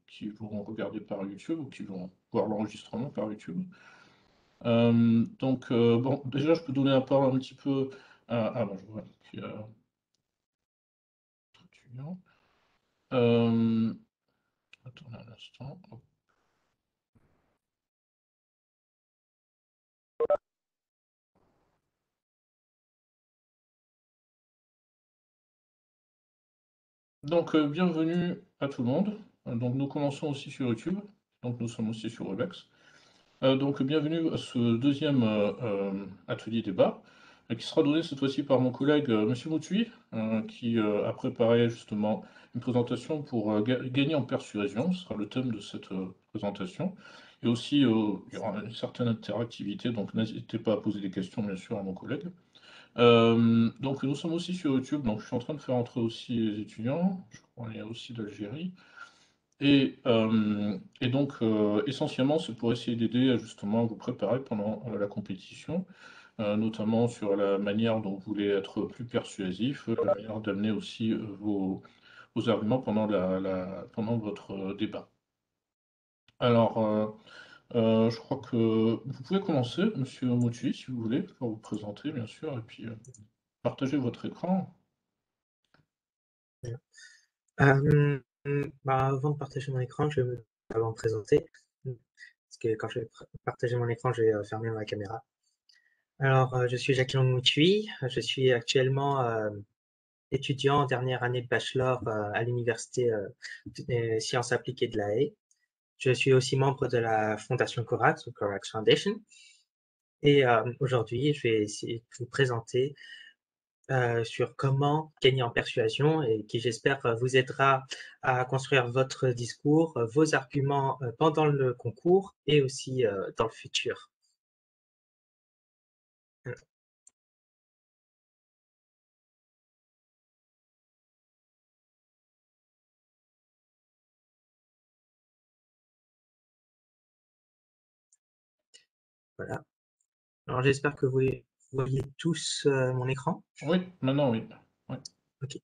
qui vont regarder par YouTube ou qui vont voir l'enregistrement par YouTube. Bon, déjà, je peux donner la parole un petit peu à bon, je vois qu'il y a d'autres étudiants. Attendez un instant. Hop. Donc, bienvenue à tout le monde. Donc, nous commençons aussi sur YouTube. Donc, nous sommes aussi sur Webex. Donc, bienvenue à ce deuxième atelier débat, qui sera donné cette fois-ci par mon collègue Monsieur Moutui, qui a préparé justement une présentation pour gagner en persuasion. Ce sera le thème de cette présentation. Et aussi, il y aura une certaine interactivité, donc n'hésitez pas à poser des questions, bien sûr, à mon collègue. Donc, nous sommes aussi sur YouTube, donc je suis en train de faire entrer aussi les étudiants. Je crois qu'il y a aussi d'Algérie. Et donc, essentiellement, c'est pour essayer d'aider justement à vous préparer pendant la compétition, notamment sur la manière dont vous voulez être plus persuasif, la manière d'amener aussi vos arguments pendant votre débat. Alors, je crois que vous pouvez commencer, Monsieur Moutui, si vous voulez, pour vous présenter, bien sûr, et puis partager votre écran. Avant de partager mon écran, je vais me présenter. Parce que quand je vais partager mon écran, je vais fermer ma caméra. Alors, je suis Jacqueline Moutui. Je suis actuellement étudiant en dernière année de bachelor à l'université des sciences appliquées de La Haye. Je suis aussi membre de la fondation Corax, ou Corax Foundation. Et aujourd'hui, je vais essayer de vous présenter sur comment gagner en persuasion et qui, j'espère, vous aidera à construire votre discours, vos arguments pendant le concours et aussi dans le futur. Voilà. Alors, j'espère que vous voyez tous mon écran. Oui, maintenant, oui. Oui. Ok.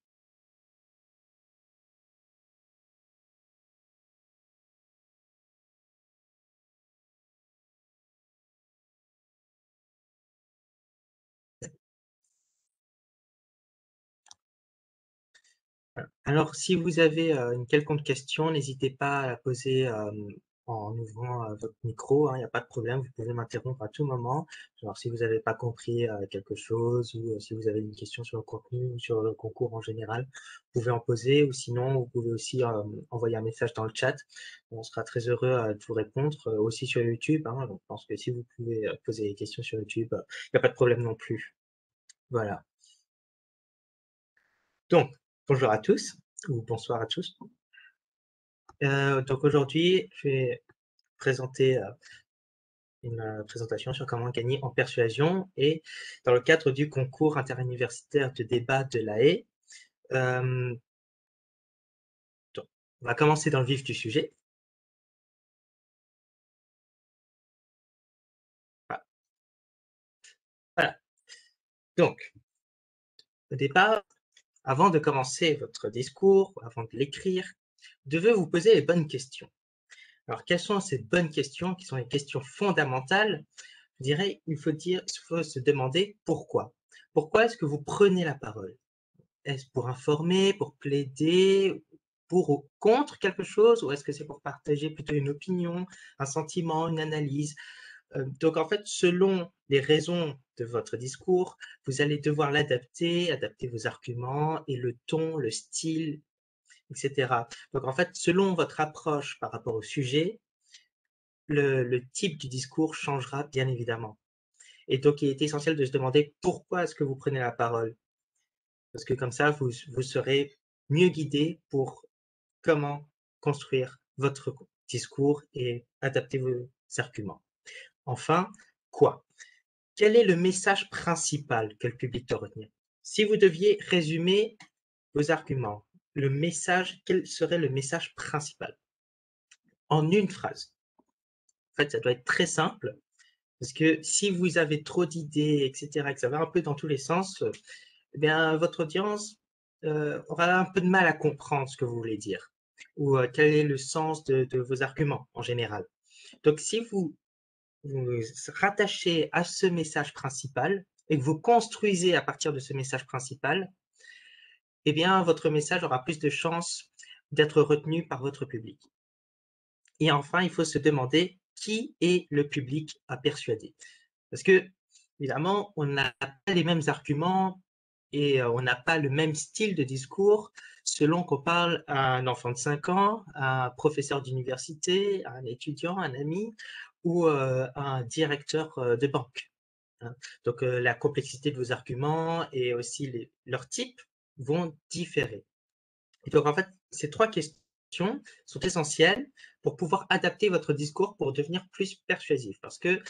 Alors, si vous avez une quelconque question, n'hésitez pas à la poser en ouvrant votre micro, il n'y a pas de problème, vous pouvez m'interrompre à tout moment. Alors, si vous n'avez pas compris quelque chose ou si vous avez une question sur le contenu ou sur le concours en général, vous pouvez en poser ou sinon, vous pouvez aussi envoyer un message dans le chat. On sera très heureux de vous répondre, aussi sur YouTube. Donc, je pense que si vous pouvez poser des questions sur YouTube, il n'y a pas de problème non plus. Voilà. Donc, bonjour à tous, ou bonsoir à tous. Donc aujourd'hui, je vais présenter une présentation sur comment gagner en persuasion et dans le cadre du concours interuniversitaire de débat de La Haye. Donc, on va commencer dans le vif du sujet. Voilà. Donc, au départ, avant de commencer votre discours, avant de l'écrire, vous devez vous poser les bonnes questions. Alors, quelles sont ces bonnes questions qui sont les questions fondamentales? Je dirais, il faut se demander pourquoi. Pourquoi est-ce que vous prenez la parole? Est-ce pour informer, pour plaider, pour ou contre quelque chose? Ou est-ce que c'est pour partager plutôt une opinion, un sentiment, une analyse? Donc, en fait, selon les raisons de votre discours, vous allez devoir l'adapter, adapter vos arguments et le ton, le style, etc. Donc, en fait, selon votre approche par rapport au sujet, le type du discours changera bien évidemment. Et donc, il est essentiel de se demander pourquoi est-ce que vous prenez la parole? Parce que comme ça, vous serez mieux guidé pour comment construire votre discours et adapter vos arguments. Enfin, quoi? Quel est le message principal que le public doit retenir? Si vous deviez résumer vos arguments, quel serait le message principal? En une phrase. En fait, ça doit être très simple, parce que si vous avez trop d'idées, etc., et que ça va un peu dans tous les sens, eh bien, votre audience aura un peu de mal à comprendre ce que vous voulez dire. ou quel est le sens de vos arguments en général. Donc, si vous vous rattachez à ce message principal et que vous construisez à partir de ce message principal, eh bien, votre message aura plus de chances d'être retenu par votre public. Et enfin, il faut se demander qui est le public à persuader. Parce que, évidemment, on n'a pas les mêmes arguments et on n'a pas le même style de discours selon qu'on parle à un enfant de 5 ans, à un professeur d'université, à un étudiant, un ami ou à un directeur de banque. Hein. Donc, la complexité de vos arguments et aussi leurs types vont différer. Et donc, en fait, ces 3 questions sont essentielles pour pouvoir adapter votre discours pour devenir plus persuasif. Parce que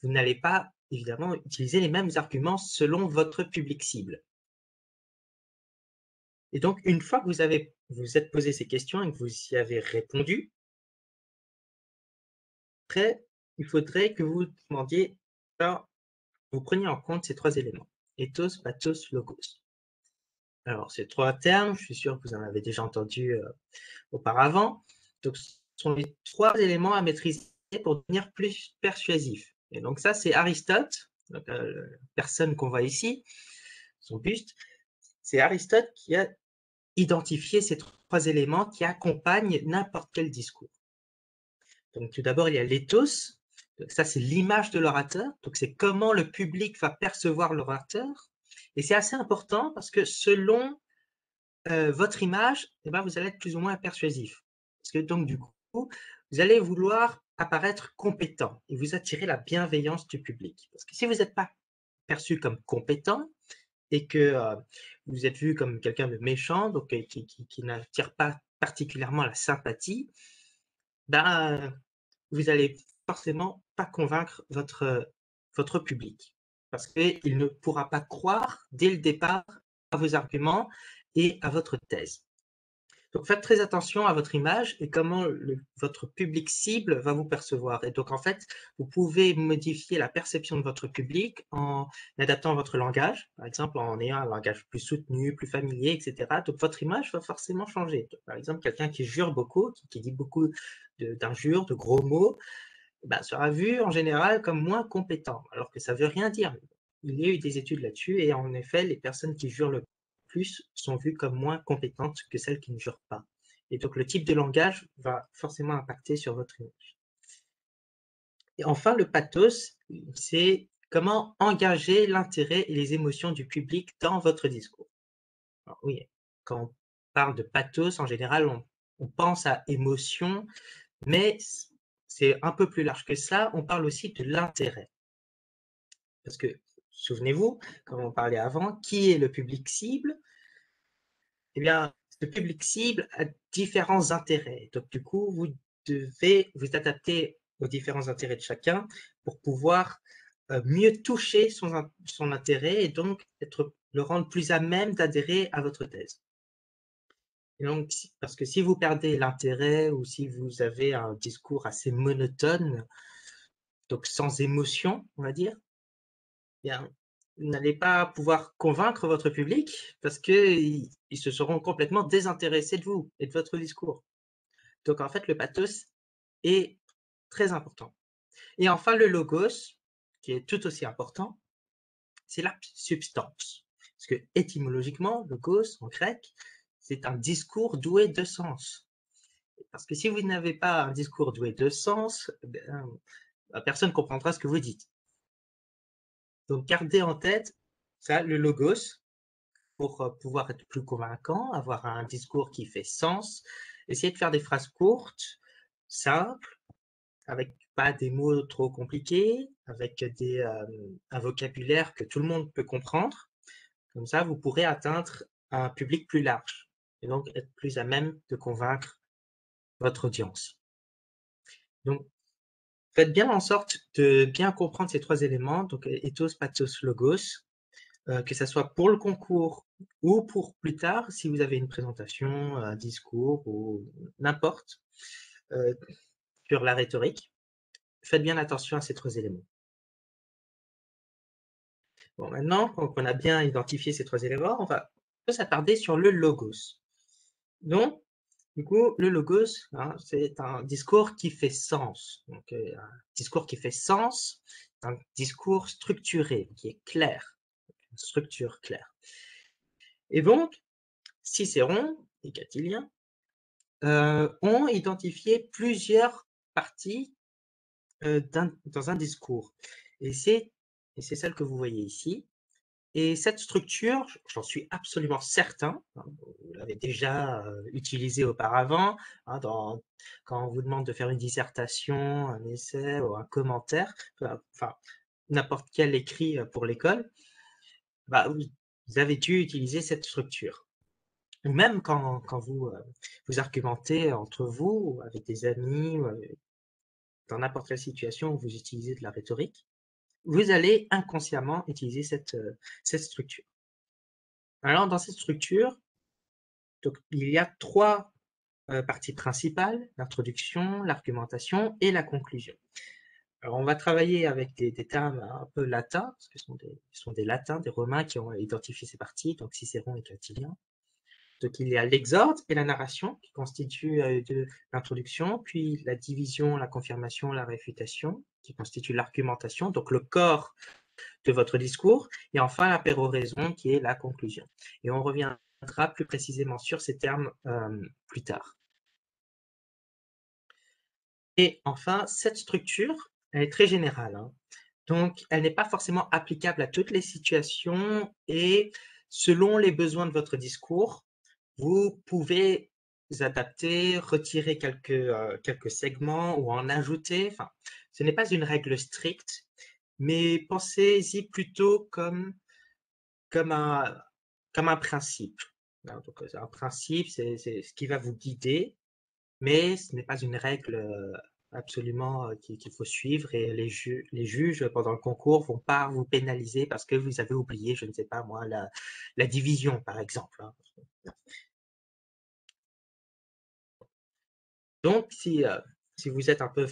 vous n'allez pas, évidemment, utiliser les mêmes arguments selon votre public cible. Et donc, une fois que vous êtes posé ces questions et que vous y avez répondu, après, il faudrait que vous demandiez, alors, vous preniez en compte ces 3 éléments: ethos, pathos, logos. Alors, ces 3 termes, je suis sûr que vous en avez déjà entendu auparavant. Donc, ce sont les 3 éléments à maîtriser pour devenir plus persuasif. Et donc ça, c'est Aristote, donc, la personne qu'on voit ici, son buste. C'est Aristote qui a identifié ces 3 éléments qui accompagnent n'importe quel discours. Donc, tout d'abord, il y a l'éthos. Donc, ça, c'est l'image de l'orateur. Donc, c'est comment le public va percevoir l'orateur. Et c'est assez important parce que selon votre image, eh ben, vous allez être plus ou moins persuasif. Parce que donc, du coup, vous allez vouloir apparaître compétent et vous attirer la bienveillance du public. Parce que si vous n'êtes pas perçu comme compétent et que vous êtes vu comme quelqu'un de méchant, donc qui n'attire pas particulièrement la sympathie, ben, vous allez forcément pas convaincre votre public. Parce qu'il ne pourra pas croire dès le départ à vos arguments et à votre thèse. Donc faites très attention à votre image et comment votre public cible va vous percevoir. Et donc en fait, vous pouvez modifier la perception de votre public en adaptant votre langage, par exemple en ayant un langage plus soutenu, plus familier, etc. Donc votre image va forcément changer. Donc, par exemple, quelqu'un qui jure beaucoup, qui dit beaucoup d'injures, de gros mots, ben, sera vu en général comme moins compétent, alors que ça ne veut rien dire. Il y a eu des études là-dessus et en effet, les personnes qui jurent le plus sont vues comme moins compétentes que celles qui ne jurent pas. Et donc le type de langage va forcément impacter sur votre image. Et enfin, le pathos, c'est comment engager l'intérêt et les émotions du public dans votre discours. Alors, oui, quand on parle de pathos, en général, on pense à émotion, mais c'est un peu plus large que ça. On parle aussi de l'intérêt. Parce que, souvenez-vous, comme on parlait avant, qui est le public cible? Eh bien, ce public cible a différents intérêts. Donc, du coup, vous devez vous adapter aux différents intérêts de chacun pour pouvoir mieux toucher son intérêt et donc le rendre plus à même d'adhérer à votre thèse. Et donc, parce que si vous perdez l'intérêt ou si vous avez un discours assez monotone, donc sans émotion, on va dire, eh bien, vous n'allez pas pouvoir convaincre votre public parce qu'ils se seront complètement désintéressés de vous et de votre discours. Donc, en fait, le pathos est très important. Et enfin, le logos, qui est tout aussi important, c'est la substance. Parce que étymologiquement, logos en grec, c'est un discours doué de sens. Parce que si vous n'avez pas un discours doué de sens, personne ne comprendra ce que vous dites. Donc, gardez en tête ça, le logos, pour pouvoir être plus convaincant, avoir un discours qui fait sens, essayer de faire des phrases courtes, simples, avec pas des mots trop compliqués, avec un vocabulaire que tout le monde peut comprendre. Comme ça, vous pourrez atteindre un public plus large et donc être plus à même de convaincre votre audience. Donc, faites bien en sorte de bien comprendre ces 3 éléments, donc ethos, pathos, logos, que ça soit pour le concours ou pour plus tard, si vous avez une présentation, un discours ou n'importe, sur la rhétorique. Faites bien attention à ces 3 éléments. Bon, maintenant qu'on a bien identifié ces 3 éléments, on va s'attarder sur le logos. Donc, Du coup, le logos, hein, c'est un discours qui fait sens. Donc, un discours qui fait sens, un discours structuré, qui est clair, une structure claire. Et donc, Cicéron et Catilien ont identifié plusieurs parties dans un discours. Et c'est celle que vous voyez ici. Et cette structure, j'en suis absolument certain, hein, vous l'avez déjà utilisée auparavant, hein, quand on vous demande de faire une dissertation, un essai ou un commentaire, enfin n'importe quel écrit pour l'école, bah, vous avez dû utiliser cette structure. Ou même quand vous, vous argumentez entre vous, ou avec des amis, ou dans n'importe quelle situation où vous utilisez de la rhétorique, vous allez inconsciemment utiliser cette structure. Alors, dans cette structure, donc, il y a trois parties principales, l'introduction, l'argumentation et la conclusion. Alors, on va travailler avec des termes un peu latins, parce que ce sont des latins, des romains qui ont identifié ces parties, donc Cicéron et Catilien. Donc, il y a l'exorde et la narration qui constituent de l'introduction, puis la division, la confirmation, la réfutation qui constituent l'argumentation, donc le corps de votre discours, et enfin la péroraison qui est la conclusion. Et on reviendra plus précisément sur ces termes plus tard. Et enfin, cette structure, elle est très générale, hein. Donc, elle n'est pas forcément applicable à toutes les situations et selon les besoins de votre discours, vous pouvez adapter, retirer quelques segments ou en ajouter. Enfin, ce n'est pas une règle stricte, mais pensez-y plutôt comme un, comme un principe. Donc, un principe, c'est ce qui va vous guider, mais ce n'est pas une règle absolument qu'il faut suivre et les juges pendant le concours vont pas vous pénaliser parce que vous avez oublié, je ne sais pas moi, la division par exemple, hein. Donc, si vous êtes un peu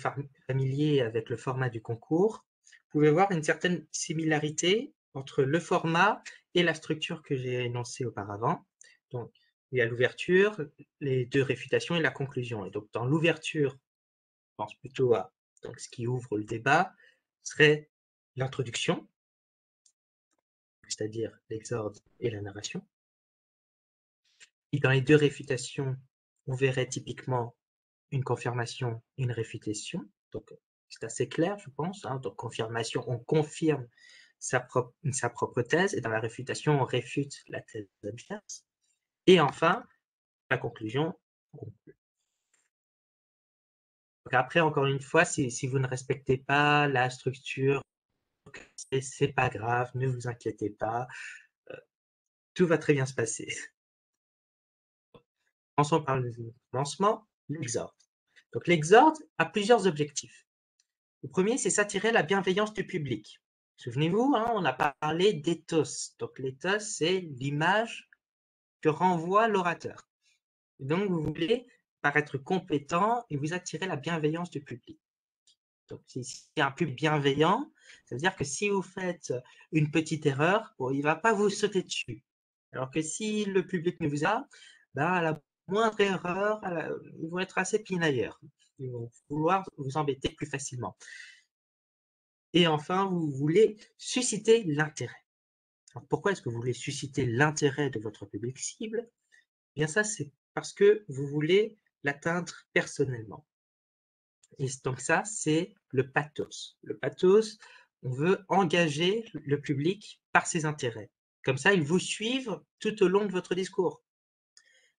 familier avec le format du concours, vous pouvez voir une certaine similarité entre le format et la structure que j'ai énoncée auparavant. Donc, il y a l'ouverture, les deux réfutations et la conclusion. Et donc, dans l'ouverture, je pense plutôt à donc, ce qui ouvre le débat, serait l'introduction, c'est-à-dire l'exorde et la narration. Et dans les deux réfutations, on verrait typiquement une confirmation, une réfutation. Donc, c'est assez clair, je pense, hein. Donc, confirmation, on confirme sa propre thèse, et dans la réfutation, on réfute la thèse adverse. Et enfin, la conclusion, on conclut. Donc après, encore une fois, si vous ne respectez pas la structure, c'est pas grave, ne vous inquiétez pas, tout va très bien se passer. Commençons par le lancement, l'exorde. Donc l'exorde a plusieurs objectifs. Le premier, c'est s'attirer la bienveillance du public. Souvenez-vous, hein, on a parlé d'éthos. Donc l'éthos, c'est l'image que renvoie l'orateur. Donc vous voulez paraître compétent et vous attirer la bienveillance du public. Donc si c'est un public bienveillant, ça veut dire que si vous faites une petite erreur, bon, il ne va pas vous sauter dessus. Alors que si le public ne vous a, ben, à la moindre erreur, ils vont être assez pinailleurs. Ils vont vouloir vous embêter plus facilement. Et enfin, vous voulez susciter l'intérêt. Pourquoi est-ce que vous voulez susciter l'intérêt de votre public cible? Bien ça, c'est parce que vous voulez l'atteindre personnellement. Et donc ça, c'est le pathos. Le pathos, on veut engager le public par ses intérêts. Comme ça, ils vous suivent tout au long de votre discours.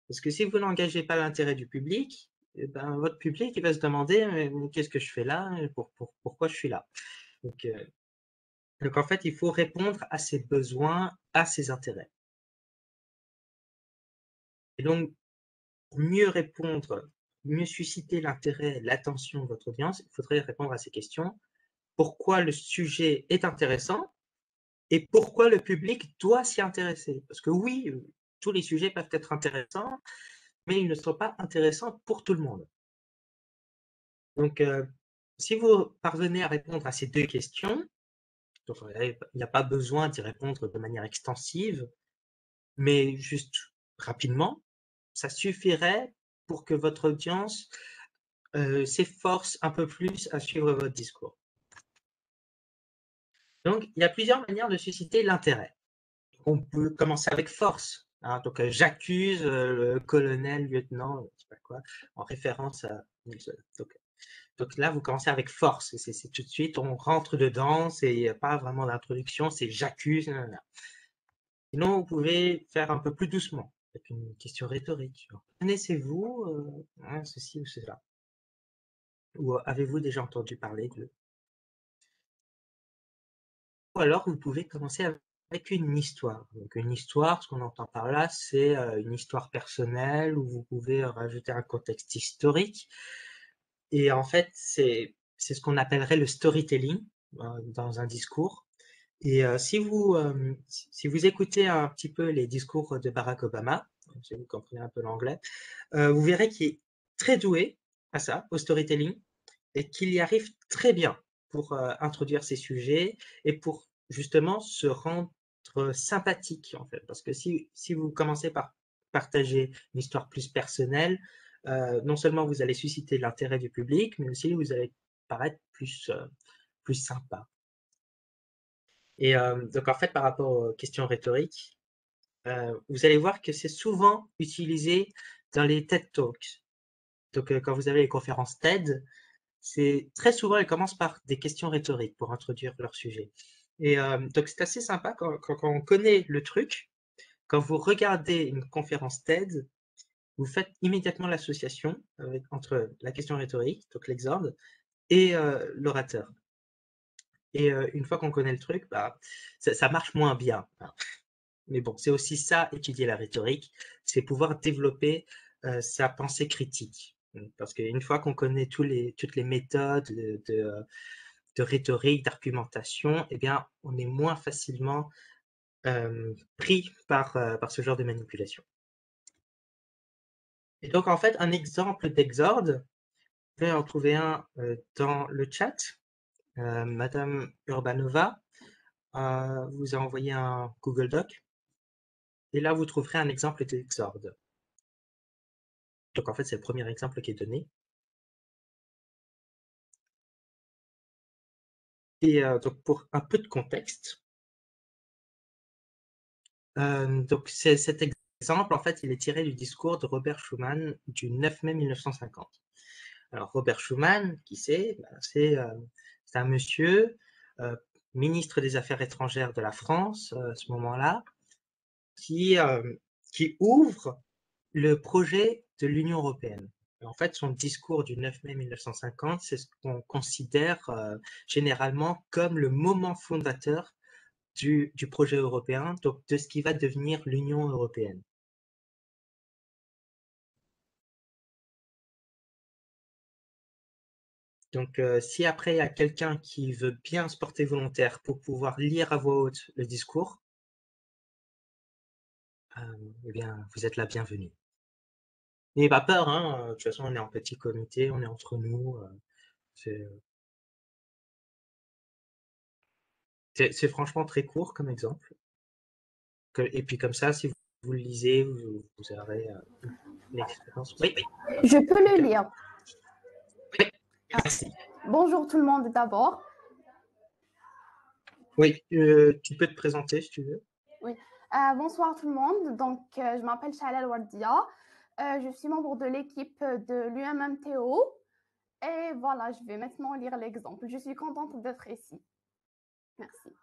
Parce que si vous n'engagez pas l'intérêt du public, eh ben, votre public il va se demander mais qu'est-ce que je fais là? Pourquoi je suis là? Donc, en fait, il faut répondre à ses besoins, à ses intérêts. Et donc, pour mieux répondre, mieux susciter l'intérêt, l'attention de votre audience, il faudrait répondre à ces questions. Pourquoi le sujet est intéressant et pourquoi le public doit s'y intéresser? Parce que oui, tous les sujets peuvent être intéressants, mais ils ne sont pas intéressants pour tout le monde. Donc, si vous parvenez à répondre à ces deux questions, donc il n'y a pas besoin d'y répondre de manière extensive, mais juste rapidement, ça suffirait pour que votre audience s'efforce un peu plus à suivre votre discours. Donc, il y a plusieurs manières de susciter l'intérêt. On peut commencer avec force. Hein, donc, j'accuse le colonel, lieutenant, je sais pas quoi, en référence à Nelson. Donc là, vous commencez avec force. C'est tout de suite, on rentre dedans. C'est pas vraiment d'introduction, c'est j'accuse. Sinon, vous pouvez faire un peu plus doucement, avec une question rhétorique. Connaissez-vous ceci ou cela? Ou avez-vous déjà entendu parler de... Ou alors, vous pouvez commencer avec une histoire. Donc, une histoire, ce qu'on entend par là, c'est une histoire personnelle où vous pouvez rajouter un contexte historique. Et en fait, c'est ce qu'on appellerait le storytelling dans un discours. Et si vous écoutez un petit peu les discours de Barack Obama, si vous comprenez un peu l'anglais, vous verrez qu'il est très doué à ça, au storytelling, et qu'il y arrive très bien pour introduire ces sujets et pour justement se rendre sympathique en fait. Parce que si vous commencez par partager une histoire plus personnelle, non seulement vous allez susciter l'intérêt du public, mais aussi vous allez paraître plus sympa. Et donc en fait, par rapport aux questions rhétoriques, vous allez voir que c'est souvent utilisé dans les TED Talks. Donc quand vous avez les conférences TED, c'est très souvent, elles commencent par des questions rhétoriques pour introduire leur sujet. Et donc c'est assez sympa quand on connaît le truc. Quand vous regardez une conférence TED, vous faites immédiatement l'association entre la question rhétorique, donc l'exorde, et l'orateur. Et une fois qu'on connaît le truc, bah, ça marche moins bien. Mais bon, c'est aussi ça, étudier la rhétorique, c'est pouvoir développer sa pensée critique. Parce qu'une fois qu'on connaît toutes les méthodes de rhétorique, d'argumentation, eh bien, on est moins facilement pris par ce genre de manipulation. Et donc, en fait, un exemple d'exorde, vous pouvez en trouver un dans le chat. Madame Urbanova vous a envoyé un Google Doc. Et là, vous trouverez un exemple d'exorde. Donc, en fait, c'est le premier exemple qui est donné. Et donc, pour un peu de contexte, donc cet exemple, en fait, il est tiré du discours de Robert Schuman du 9 mai 1950. Alors, Robert Schuman, qui c'est? C'est un monsieur, ministre des Affaires étrangères de la France, à ce moment-là, qui ouvre le projet de l'Union européenne. En fait, son discours du 9 mai 1950, c'est ce qu'on considère généralement comme le moment fondateur du projet européen, donc de ce qui va devenir l'Union européenne. Donc, si après il y a quelqu'un qui veut bien se porter volontaire pour pouvoir lire à voix haute le discours, eh bien, vous êtes la bienvenue. N'ayez pas peur, hein, de toute façon, on est en petit comité, on est entre nous. C'est franchement très court comme exemple. Et puis comme ça, si vous le lisez, vous aurez une expérience. Oui, Je peux le lire. oui, merci. Bonjour tout le monde d'abord. Oui, tu peux te présenter si tu veux. Oui. Bonsoir tout le monde. Donc, je m'appelle Shalal Wardia. Je suis membre de l'équipe de l'UMMTO. Et voilà, je vais maintenant lire l'exemple. Je suis contente d'être ici. Merci.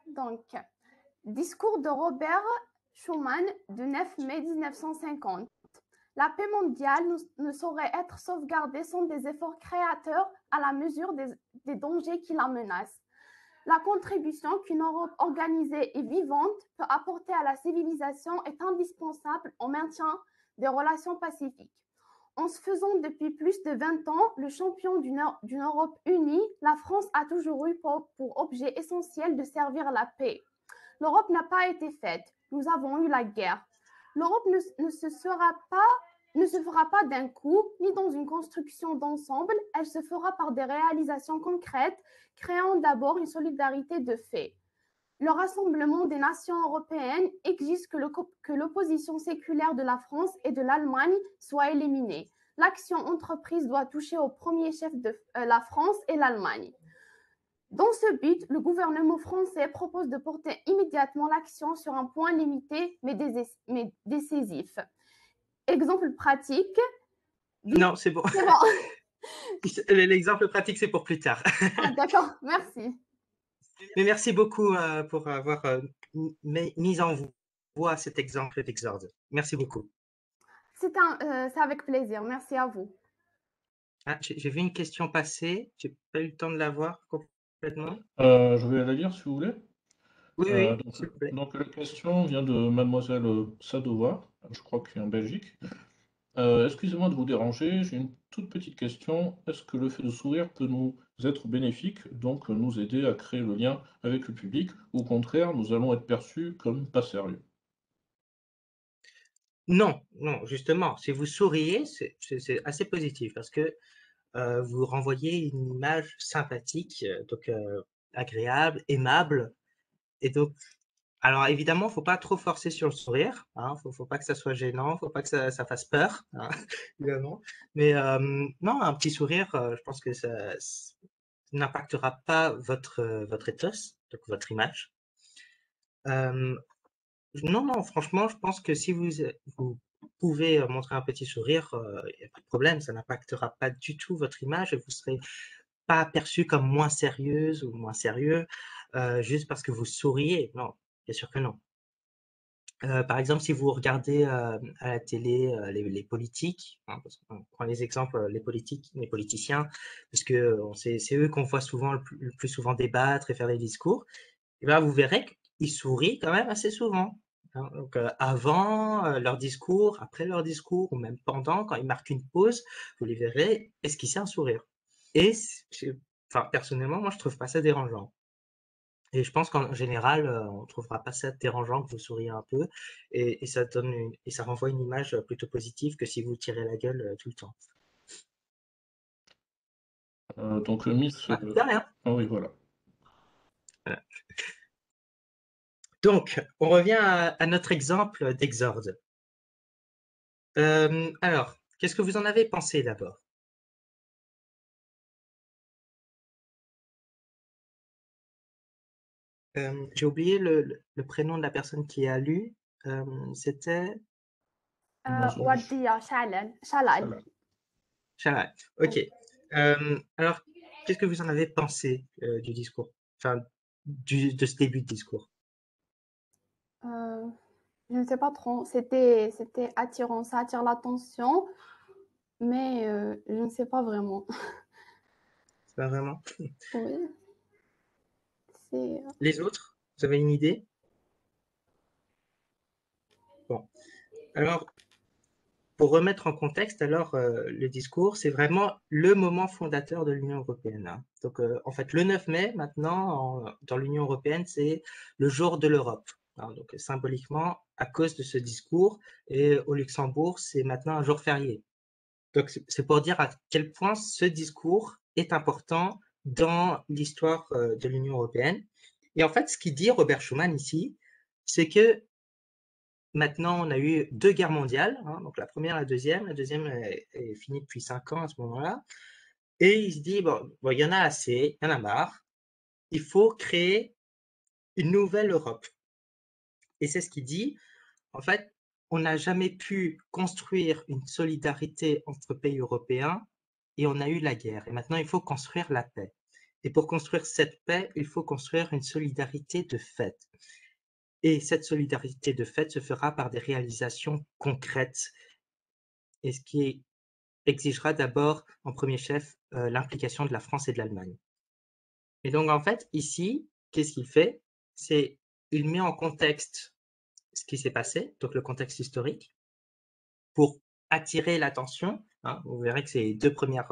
Donc, discours de Robert Schuman du 9 mai 1950. La paix mondiale ne saurait être sauvegardée sans des efforts créateurs à la mesure des dangers qui la menacent. La contribution qu'une Europe organisée et vivante peut apporter à la civilisation est indispensable au maintien des relations pacifiques. En se faisant depuis plus de 20 ans le champion d'une Europe unie, la France a toujours eu pour objet essentiel de servir la paix. L'Europe n'a pas été faite, nous avons eu la guerre. L'Europe ne se fera pas d'un coup, ni dans une construction d'ensemble, elle se fera par des réalisations concrètes, créant d'abord une solidarité de fait. Le Rassemblement des nations européennes exige que l'opposition séculaire de la France et de l'Allemagne soit éliminée. L'action entreprise doit toucher au premier chef de la France et l'Allemagne. Dans ce but, le gouvernement français propose de porter immédiatement l'action sur un point limité mais décisif. Exemple pratique. Non, c'est bon. C'est bon. L'exemple pratique, c'est pour plus tard. Ah, d'accord, merci. Mais merci beaucoup pour avoir mis en voie cet exemple d'exorde. Merci beaucoup. C'est avec plaisir. Merci à vous. Ah, j'ai vu une question passer. J'ai pas eu le temps de la voir complètement. Je vais la lire si vous voulez. Oui, oui, s'il vous plaît. Donc la question vient de mademoiselle Sadova, je crois qu'elle est en Belgique. Excusez-moi de vous déranger, j'ai une toute petite question. Est-ce que le fait de sourire peut nous être bénéfique, donc nous aider à créer le lien avec le public, ou au contraire, nous allons être perçus comme pas sérieux? Non, non, justement, si vous souriez, c'est assez positif parce que vous renvoyez une image sympathique, donc agréable, aimable. Et donc, alors évidemment, faut pas trop forcer sur le sourire, hein, faut pas que ça soit gênant, faut pas que ça fasse peur, hein, évidemment. Mais non, un petit sourire, je pense que ça n'impactera pas votre ethos, donc votre image. Non, non, franchement, je pense que si vous pouvez montrer un petit sourire, il n'y a pas de problème, ça n'impactera pas du tout votre image et vous serez pas perçu comme moins sérieuse ou moins sérieux juste parce que vous souriez. Non, bien sûr que non. Par exemple, si vous regardez à la télé les politiques, hein, parce qu'on prend les exemples, les politiques, les politiciens, parce que c'est eux qu'on voit souvent le plus souvent débattre et faire des discours, et ben vous verrez qu'ils sourient quand même assez souvent. Hein. Donc, avant leur discours, après leur discours, ou même pendant, quand ils marquent une pause, vous les verrez esquisser un sourire. Et enfin, personnellement, moi, je trouve pas ça dérangeant. Et je pense qu'en général, on trouvera pas ça dérangeant que vous souriez un peu, et ça donne et ça renvoie une image plutôt positive que si vous tirez la gueule tout le temps. Donc Miss... Ah, de rien. Ah oui, voilà. Voilà. Donc, on revient à notre exemple d'exorde. Alors, qu'est-ce que vous en avez pensé d'abord? J'ai oublié le prénom de la personne qui a lu. C'était Wardia Shalal. Shalal. Ok. Alors, qu'est-ce que vous en avez pensé du discours? Enfin, de ce début de discours? Je ne sais pas trop. C'était attirant, ça attire l'attention, mais je ne sais pas vraiment. Pas vraiment. Oui. Les autres, vous avez une idée? Bon. Alors, pour remettre en contexte, alors, le discours, c'est vraiment le moment fondateur de l'Union européenne. Hein. Donc, en fait, le 9 mai, maintenant, dans l'Union européenne, c'est le jour de l'Europe. Hein. Donc, symboliquement, à cause de ce discours, et au Luxembourg, c'est maintenant un jour férié. Donc, c'est pour dire à quel point ce discours est important dans l'histoire de l'Union européenne. Et en fait, ce qu'il dit Robert Schuman ici, c'est que maintenant, on a eu 2 guerres mondiales, hein, donc la première, la deuxième. La deuxième est finie depuis 5 ans à ce moment-là. Et il se dit, bon, il y en a assez, il y en a marre. Il faut créer une nouvelle Europe. Et c'est ce qu'il dit. En fait, on n'a jamais pu construire une solidarité entre pays européens et on a eu la guerre. Et maintenant, il faut construire la paix. Et pour construire cette paix, il faut construire une solidarité de fait. Et cette solidarité de fait se fera par des réalisations concrètes. Et ce qui exigera d'abord, en premier chef, l'implication de la France et de l'Allemagne. Et donc, en fait, ici, qu'est-ce qu'il fait? C'est, il met en contexte ce qui s'est passé, donc le contexte historique, pour attirer l'attention. Hein. Vous verrez que c'est les deux premières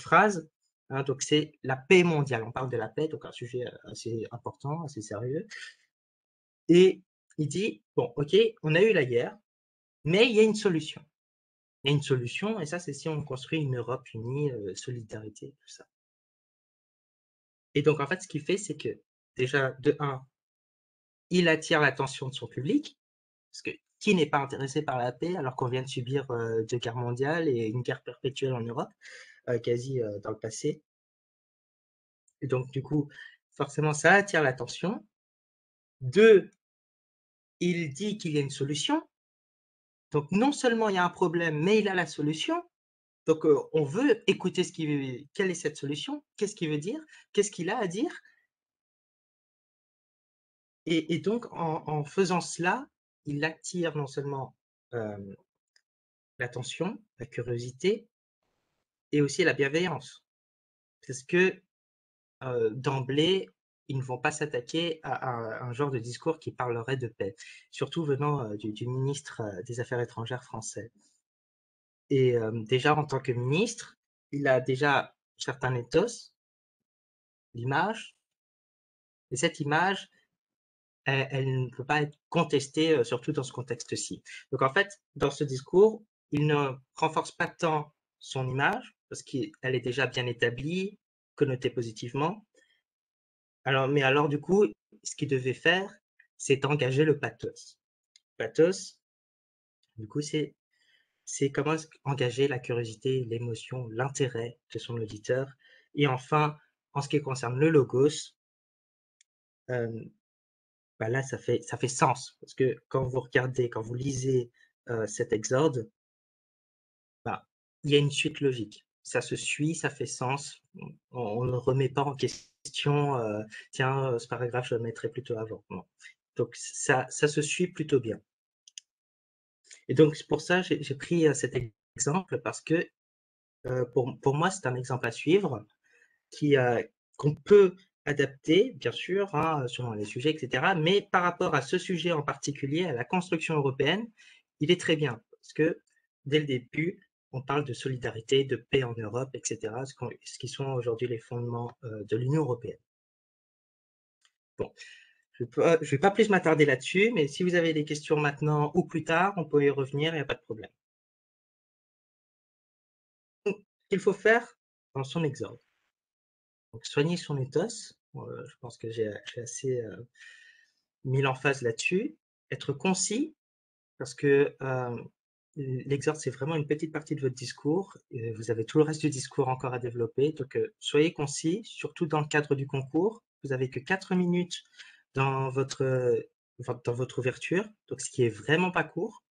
phrases. Hein, donc, c'est la paix mondiale. On parle de la paix, donc un sujet assez important, assez sérieux. Et il dit, bon, ok, on a eu la guerre, mais il y a une solution. Il y a une solution, et ça, c'est si on construit une Europe unie, solidarité, tout ça. Et donc, en fait, ce qu'il fait, c'est que déjà, de 1, il attire l'attention de son public, parce que qui n'est pas intéressé par la paix alors qu'on vient de subir 2 guerres mondiales et une guerre perpétuelle en Europe, quasi dans le passé. Et donc, du coup, forcément, ça attire l'attention. 2, il dit qu'il y a une solution. Donc, non seulement il y a un problème, mais il a la solution. Donc, on veut écouter quelle est cette solution, qu'est-ce qu'il veut dire, qu'est-ce qu'il a à dire. Et donc, en faisant cela, il attire non seulement l'attention, la curiosité et aussi la bienveillance. Parce que d'emblée, ils ne vont pas s'attaquer à un genre de discours qui parlerait de paix, surtout venant du ministre des Affaires étrangères français. Et déjà, en tant que ministre, il a déjà certains ethos, l'image, et cette image, elle ne peut pas être contestée, surtout dans ce contexte-ci. Donc en fait, dans ce discours, il ne renforce pas tant son image, parce qu'elle est déjà bien établie, connotée positivement. Mais alors du coup, ce qu'il devait faire, c'est engager le pathos. Pathos, du coup, c'est comment engager la curiosité, l'émotion, l'intérêt de son auditeur. Et enfin, en ce qui concerne le logos, là, ça fait sens. Parce que quand vous regardez, quand vous lisez cet exorde, bah, il y a une suite logique. Ça se suit, ça fait sens. On ne remet pas en question, tiens, ce paragraphe, je le mettrais plutôt avant. Non. Donc, ça se suit plutôt bien. Et donc, c'est pour ça, j'ai pris cet exemple parce que pour moi, c'est un exemple à suivre qu'on peut adapter, bien sûr, hein, selon les sujets, etc. Mais par rapport à ce sujet en particulier, à la construction européenne, il est très bien parce que dès le début, on parle de solidarité, de paix en Europe, etc., ce qui sont aujourd'hui les fondements de l'Union européenne. Bon, je ne vais pas plus m'attarder là-dessus, mais si vous avez des questions maintenant ou plus tard, on peut y revenir, il n'y a pas de problème. Donc, ce qu'il faut faire dans son exorde. Donc, soigner son ethos, je pense que j'ai assez mis l'emphase là-dessus. Être concis, parce que l'exorde, c'est vraiment une petite partie de votre discours. Et vous avez tout le reste du discours encore à développer. Donc, soyez concis, surtout dans le cadre du concours. Vous n'avez que 4 minutes dans votre ouverture, donc ce qui est vraiment pas court.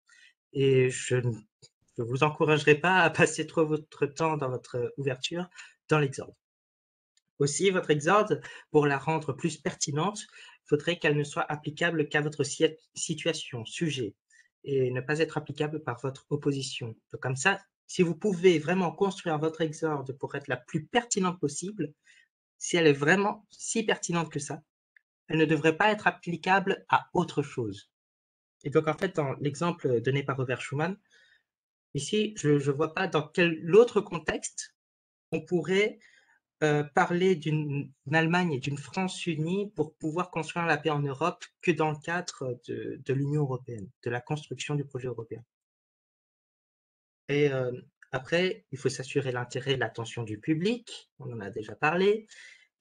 Et je ne vous encouragerai pas à passer trop votre temps dans votre ouverture dans l'exorde. Aussi, votre exorde, pour la rendre plus pertinente, il faudrait qu'elle ne soit applicable qu'à votre situation, sujet, et ne pas être applicable par votre opposition. Donc comme ça, si vous pouvez vraiment construire votre exorde pour être la plus pertinente possible, si elle est vraiment si pertinente que ça, elle ne devrait pas être applicable à autre chose. Et donc en fait, dans l'exemple donné par Robert Schuman, ici, je ne vois pas dans quel autre contexte on pourrait parler d'une Allemagne et d'une France unie pour pouvoir construire la paix en Europe que dans le cadre de l'Union européenne, de la construction du projet européen. Et après, il faut s'assurer l'intérêt et l'attention du public, on en a déjà parlé,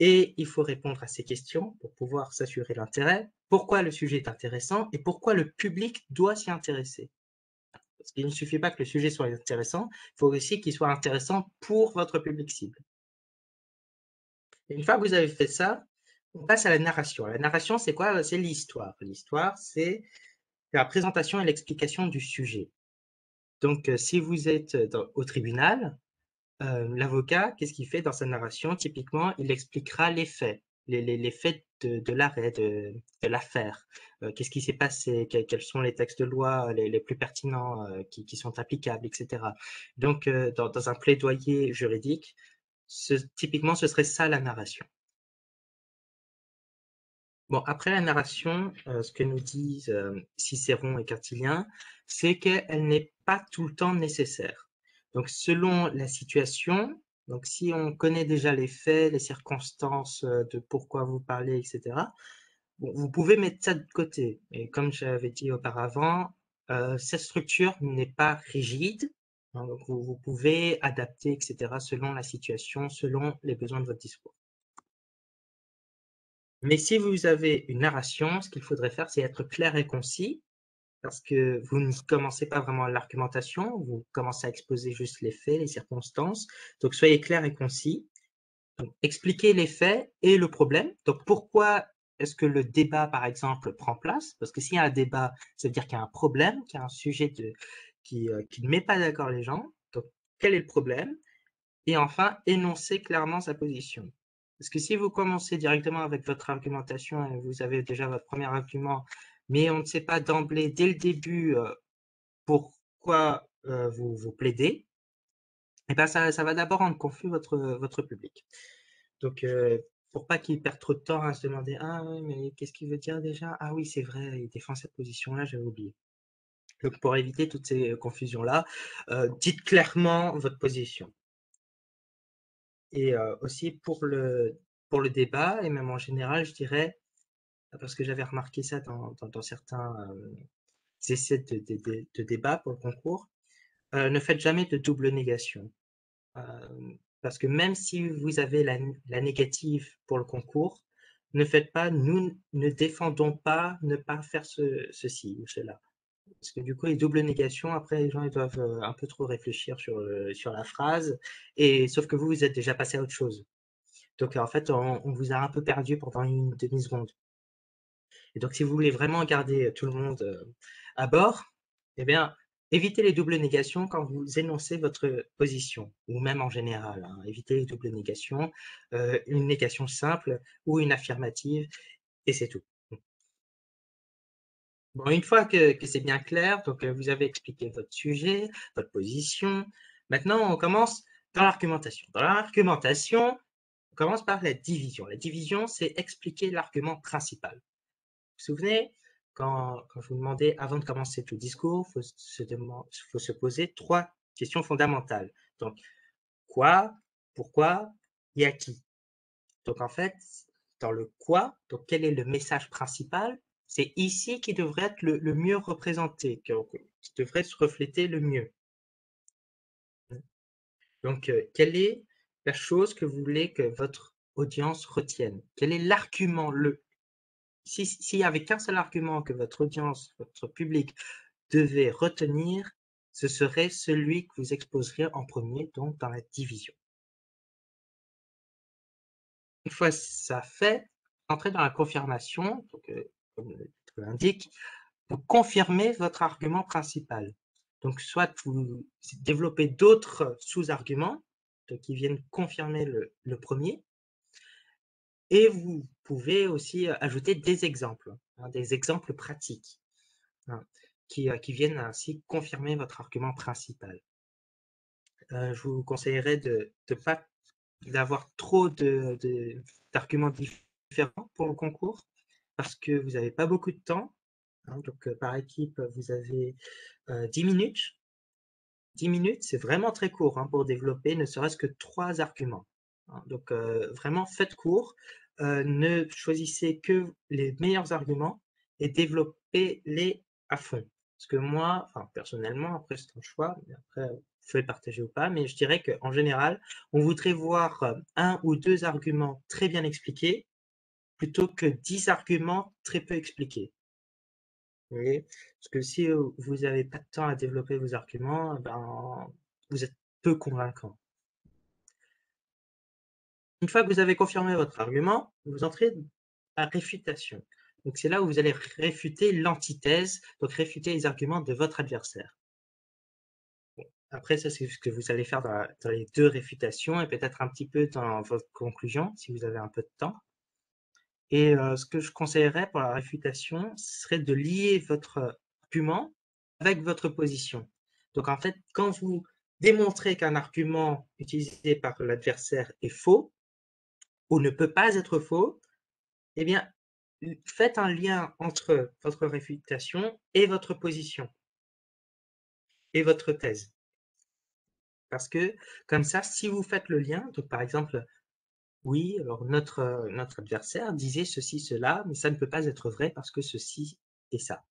et il faut répondre à ces questions pour pouvoir s'assurer l'intérêt, pourquoi le sujet est intéressant et pourquoi le public doit s'y intéresser. Parce qu'il ne suffit pas que le sujet soit intéressant, il faut aussi qu'il soit intéressant pour votre public cible. Et une fois que vous avez fait ça, on passe à la narration. La narration, c'est quoi? C'est l'histoire. L'histoire, c'est la présentation et l'explication du sujet. Donc, si vous êtes au tribunal, l'avocat, qu'est-ce qu'il fait dans sa narration? Typiquement, il expliquera les faits, les faits de l'arrêt, de l'affaire. Qu'est-ce qui s'est passé? Quels sont les textes de loi les plus pertinents qui sont applicables, etc. Donc, dans un plaidoyer juridique, typiquement, ce serait ça la narration. Bon, après la narration, ce que nous disent Cicéron et Quintilien, c'est qu'elle n'est pas tout le temps nécessaire. Donc, selon la situation, donc si on connaît déjà les faits, les circonstances de pourquoi vous parlez, etc., bon, vous pouvez mettre ça de côté. Et comme j'avais dit auparavant, cette structure n'est pas rigide. Hein, donc vous pouvez adapter, etc., selon la situation, selon les besoins de votre discours. Mais si vous avez une narration, ce qu'il faudrait faire, c'est être clair et concis, parce que vous ne commencez pas vraiment l'argumentation, vous commencez à exposer juste les faits, les circonstances. Donc, soyez clair et concis. Donc, expliquez les faits et le problème. Donc, pourquoi est-ce que le débat, par exemple, prend place? Parce que s'il y a un débat, ça veut dire qu'il y a un problème, qu'il y a un sujet qui ne met pas d'accord les gens. Donc, quel est le problème? Et enfin, énoncez clairement sa position. Parce que si vous commencez directement avec votre argumentation et vous avez déjà votre premier argument, mais on ne sait pas d'emblée, dès le début, pourquoi vous plaidez, et ben ça va d'abord rendre confus votre public. Donc, pour pas qu'il perde trop de temps à se demander « Ah oui, mais qu'est-ce qu'il veut dire déjà? Ah oui, c'est vrai, il défend cette position-là, j'avais oublié. » Donc, pour éviter toutes ces confusions-là, dites clairement votre position. Et aussi pour le débat, et même en général, je dirais, parce que j'avais remarqué ça dans certains essais de débat pour le concours, ne faites jamais de double négation. Parce que même si vous avez la négative pour le concours, ne faites pas, nous ne défendons pas ne pas faire ceci ou cela. Parce que du coup, les doubles négations, après, les gens ils doivent un peu trop réfléchir sur la phrase, et sauf que vous êtes déjà passé à autre chose. Donc, en fait, on vous a un peu perdu pendant une demi-seconde. Et donc, si vous voulez vraiment garder tout le monde à bord, eh bien, évitez les doubles négations quand vous énoncez votre position, ou même en général. Hein, évitez les doubles négations, une négation simple ou une affirmative, et c'est tout. Bon, une fois que c'est bien clair, donc vous avez expliqué votre sujet, votre position. Maintenant, on commence dans l'argumentation. Dans l'argumentation, on commence par la division. La division, c'est expliquer l'argument principal. Vous vous souvenez, quand je vous demandais, avant de commencer tout discours, il faut se poser 3 questions fondamentales. Donc, quoi, pourquoi et à qui? Donc, en fait, dans le quoi, donc quel est le message principal? C'est ici qui devrait être le mieux représenté, qui devrait se refléter le mieux. Donc, quelle est la chose que vous voulez que votre audience retienne? Quel est l'argument, s'il n'y avait qu'un seul argument que votre audience, votre public devait retenir, ce serait celui que vous exposeriez en premier, donc dans la division. Une fois ça fait, entrez dans la confirmation, donc, comme le titre l'indique, vous confirmez votre argument principal. Donc, soit vous développez d'autres sous-arguments qui viennent confirmer le premier, et vous pouvez aussi ajouter des exemples, hein, des exemples pratiques, hein, qui viennent ainsi confirmer votre argument principal. Je vous conseillerais d'avoir trop d'arguments différents pour le concours, parce que vous n'avez pas beaucoup de temps. Hein, donc, par équipe, vous avez 10 minutes. 10 minutes, c'est vraiment très court, hein, pour développer ne serait-ce que 3 arguments. Hein. Donc, vraiment, faites court. Ne choisissez que les meilleurs arguments et développez-les à fond. Parce que moi, enfin, personnellement, après c'est un choix, mais après, vous pouvez partager ou pas, mais je dirais qu'en général, on voudrait voir 1 ou 2 arguments très bien expliqués plutôt que 10 arguments très peu expliqués. Vous voyez? Parce que si vous n'avez pas de temps à développer vos arguments, ben, vous êtes peu convaincant. Une fois que vous avez confirmé votre argument, vous entrez à réfutation. Donc, c'est là où vous allez réfuter l'antithèse, donc réfuter les arguments de votre adversaire. Bon, après, ça, c'est ce que vous allez faire dans les 2 réfutations et peut-être un petit peu dans votre conclusion, si vous avez un peu de temps. Et ce que je conseillerais pour la réfutation, ce serait de lier votre argument avec votre position. Donc, en fait, quand vous démontrez qu'un argument utilisé par l'adversaire est faux ou ne peut pas être faux, eh bien, faites un lien entre votre réfutation et votre position et votre thèse. Parce que comme ça, si vous faites le lien, donc par exemple, oui, alors notre adversaire disait ceci, cela, mais ça ne peut pas être vrai parce que ceci et ça.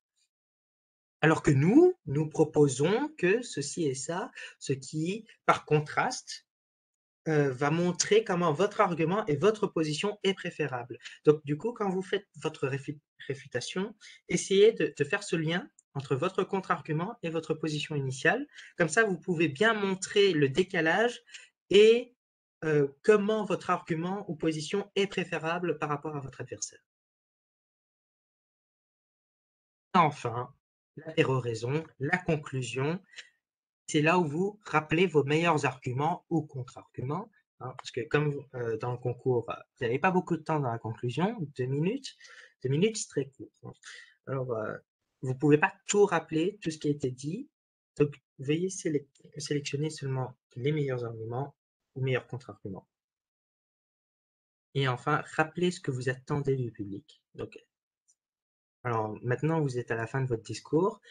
Alors que nous proposons que ceci et ça, ce qui, par contraste, va montrer comment votre argument et votre position est préférable. Donc, du coup, quand vous faites votre réfutation, essayez de faire ce lien entre votre contre-argument et votre position initiale. Comme ça, vous pouvez bien montrer le décalage et comment votre argument ou position est préférable par rapport à votre adversaire. Enfin, la péroraison, la conclusion, c'est là où vous rappelez vos meilleurs arguments ou contre-arguments, hein, parce que comme dans le concours, vous n'avez pas beaucoup de temps dans la conclusion, 2 minutes. 2 minutes, c'est très court, hein. Alors, vous ne pouvez pas tout rappeler, tout ce qui a été dit, donc veuillez sélectionner seulement les meilleurs arguments ou meilleurs contre-arguments. Et enfin, rappelez ce que vous attendez du public. Donc, alors maintenant, vous êtes à la fin de votre discours,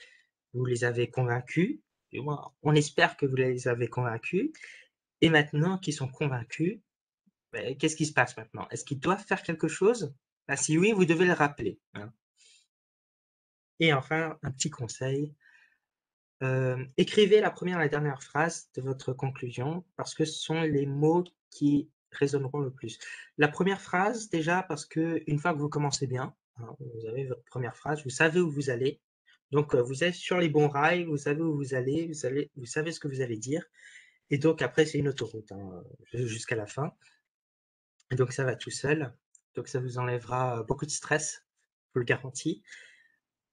vous les avez convaincus, du moins, on espère que vous les avez convaincus, et maintenant qu'ils sont convaincus, qu'est-ce qui se passe maintenant? Est-ce qu'ils doivent faire quelque chose? Si oui, vous devez le rappeler, hein. Et enfin, un petit conseil, écrivez la première et la dernière phrase de votre conclusion, parce que ce sont les mots qui résonneront le plus. La première phrase, déjà, parce qu'une fois que vous commencez bien, hein, vous avez votre première phrase, vous savez où vous allez, donc vous êtes sur les bons rails, vous savez où vous allez, vous savez ce que vous allez dire, et donc après c'est une autoroute, hein, jusqu'à la fin. Et donc ça va tout seul, donc ça vous enlèvera beaucoup de stress, je vous le garantis.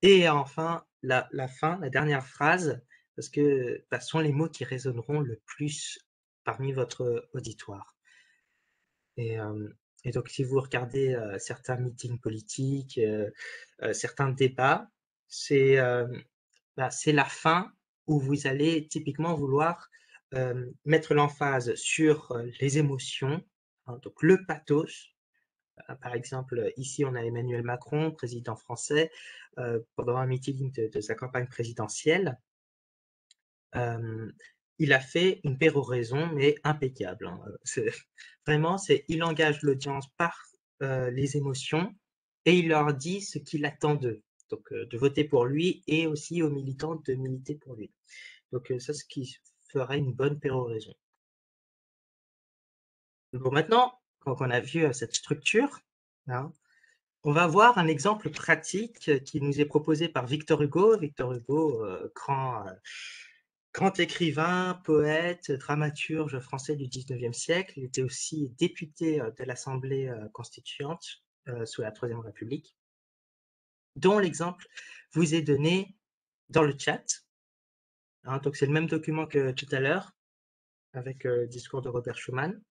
Et enfin, la fin, la dernière phrase, parce que ce sont les mots qui résonneront le plus parmi votre auditoire. Et, et donc si vous regardez certains meetings politiques, certains débats, c'est la fin où vous allez typiquement vouloir mettre l'emphase sur les émotions, hein, donc le pathos. Par exemple, ici, on a Emmanuel Macron, président français, pendant un meeting de sa campagne présidentielle. Il a fait une péroraison, mais impeccable, hein. Vraiment, il engage l'audience par les émotions et il leur dit ce qu'il attend d'eux. Donc, de voter pour lui et aussi aux militants de militer pour lui. Donc, ça, ce qui ferait une bonne péroraison. Bon, maintenant, quand on a vu cette structure, hein, on va voir un exemple pratique qui nous est proposé par Victor Hugo. Victor Hugo, grand écrivain, poète, dramaturge français du 19e siècle. Il était aussi député de l'Assemblée constituante sous la Troisième République, dont l'exemple vous est donné dans le chat, hein. Donc c'est le même document que tout à l'heure, avec le discours de Robert Schuman.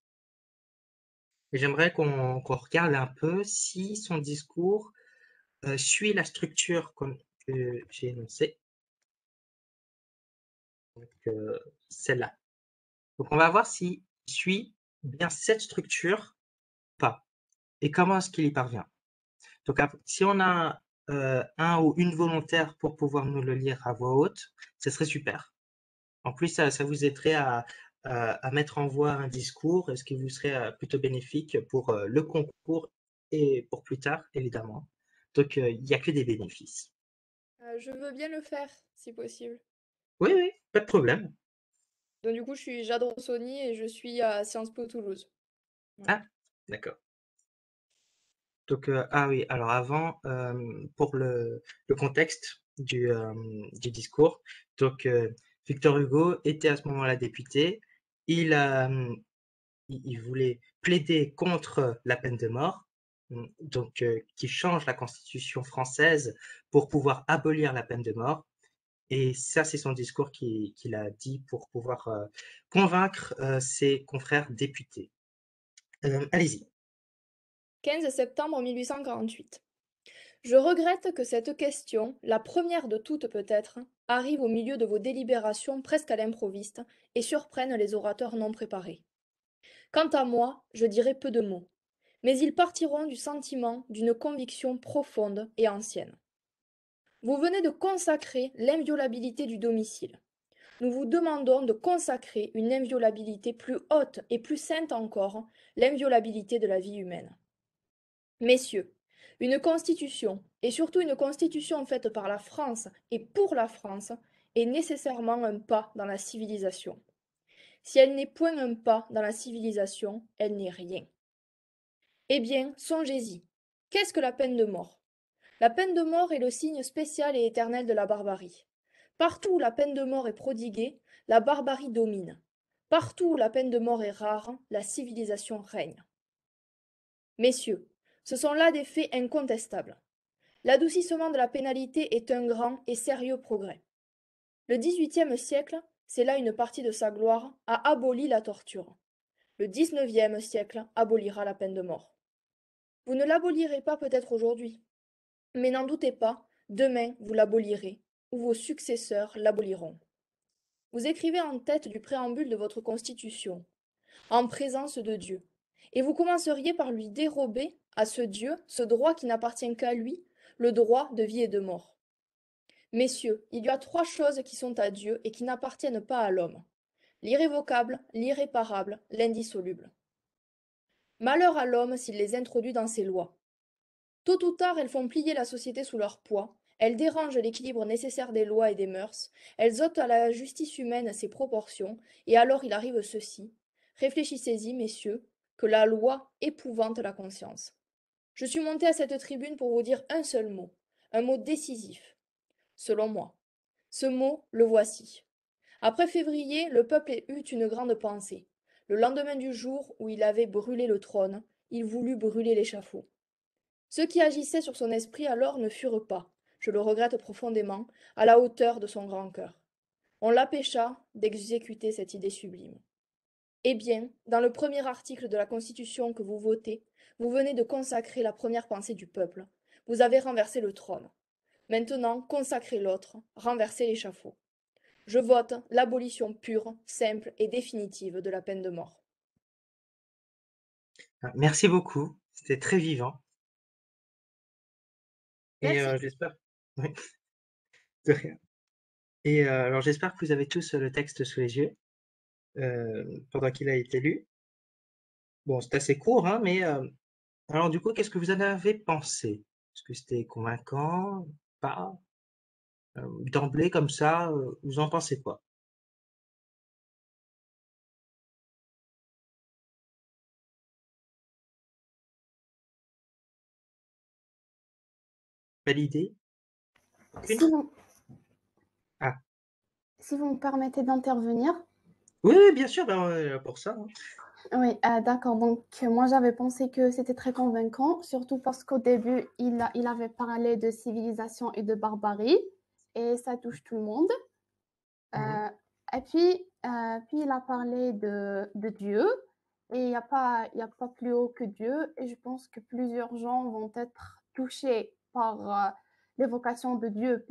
Et j'aimerais qu'on regarde un peu si son discours suit la structure que j'ai énoncée, donc celle-là. Donc on va voir s'il suit bien cette structure ou pas, et comment est-ce qu'il y parvient. Donc si on a un ou une volontaire pour pouvoir nous le lire à voix haute, ce serait super. En plus, ça vous aiderait à mettre en voix un discours, ce qui vous serait plutôt bénéfique pour le concours et pour plus tard, évidemment. Donc, il n'y a que des bénéfices. Je veux bien le faire, si possible. Oui, oui, pas de problème. Donc du coup, je suis Jade Rossoni et je suis à Sciences Po Toulouse. Ah, d'accord. Donc, ah oui, alors avant, pour le contexte du discours, donc Victor Hugo était à ce moment-là député. Il voulait plaider contre la peine de mort, donc qui change la Constitution française pour pouvoir abolir la peine de mort. Et ça, c'est son discours qu'il a dit pour pouvoir convaincre ses confrères députés. Allez-y. 15 septembre 1848. Je regrette que cette question, la première de toutes peut-être, arrive au milieu de vos délibérations presque à l'improviste et surprenne les orateurs non préparés. Quant à moi, je dirai peu de mots, mais ils partiront du sentiment d'une conviction profonde et ancienne. Vous venez de consacrer l'inviolabilité du domicile. Nous vous demandons de consacrer une inviolabilité plus haute et plus sainte encore, l'inviolabilité de la vie humaine. Messieurs, une constitution, et surtout une constitution faite par la France et pour la France, est nécessairement un pas dans la civilisation. Si elle n'est point un pas dans la civilisation, elle n'est rien. Eh bien, songez-y. Qu'est-ce que la peine de mort? La peine de mort est le signe spécial et éternel de la barbarie. Partout où la peine de mort est prodiguée, la barbarie domine. Partout où la peine de mort est rare, la civilisation règne. Messieurs, ce sont là des faits incontestables. L'adoucissement de la pénalité est un grand et sérieux progrès. Le XVIIIe siècle, c'est là une partie de sa gloire, a aboli la torture. Le XIXe siècle abolira la peine de mort. Vous ne l'abolirez pas peut-être aujourd'hui, mais n'en doutez pas, demain vous l'abolirez, ou vos successeurs l'aboliront. Vous écrivez en tête du préambule de votre Constitution, en présence de Dieu, et vous commenceriez par lui dérober à ce Dieu ce droit qui n'appartient qu'à lui, le droit de vie et de mort. Messieurs, il y a 3 choses qui sont à Dieu et qui n'appartiennent pas à l'homme: l'irrévocable, l'irréparable, l'indissoluble. Malheur à l'homme s'il les introduit dans ses lois. Tôt ou tard, elles font plier la société sous leur poids, elles dérangent l'équilibre nécessaire des lois et des mœurs, elles ôtent à la justice humaine ses proportions, et alors il arrive ceci. Réfléchissez-y, messieurs, que la loi épouvante la conscience. Je suis monté à cette tribune pour vous dire un mot décisif, selon moi. Ce mot, le voici. Après février, le peuple eut une grande pensée. Le lendemain du jour où il avait brûlé le trône, il voulut brûler l'échafaud. Ceux qui agissaient sur son esprit alors ne furent pas, je le regrette profondément, à la hauteur de son grand cœur. On l'empêcha d'exécuter cette idée sublime. Eh bien, dans le premier article de la Constitution que vous votez, vous venez de consacrer la première pensée du peuple. Vous avez renversé le trône. Maintenant, consacrez l'autre, renversez l'échafaud. Je vote l'abolition pure, simple et définitive de la peine de mort. Merci beaucoup, c'était très vivant. Et Merci. j'espère oui, de rien. Et alors j'espère que vous avez tous le texte sous les yeux pendant qu'il a été lu. Bon, c'est assez court, hein, mais alors du coup, qu'est-ce que vous en avez pensé? Est-ce que c'était convaincant? Pas? D'emblée comme ça, vous en pensez quoi? Validé? Si Aucune? vous, Ah, si vous me permettez d'intervenir. oui, oui, bien sûr, ben, on est là pour ça, hein. Oui, d'accord. Donc, moi, j'avais pensé que c'était très convaincant, surtout parce qu'au début, il avait parlé de civilisation et de barbarie, et ça touche tout le monde. Mhm. Et puis, il a parlé de Dieu, et il y a pas plus haut que Dieu, et je pense que plusieurs gens vont être touchés par l'évocation de Dieu,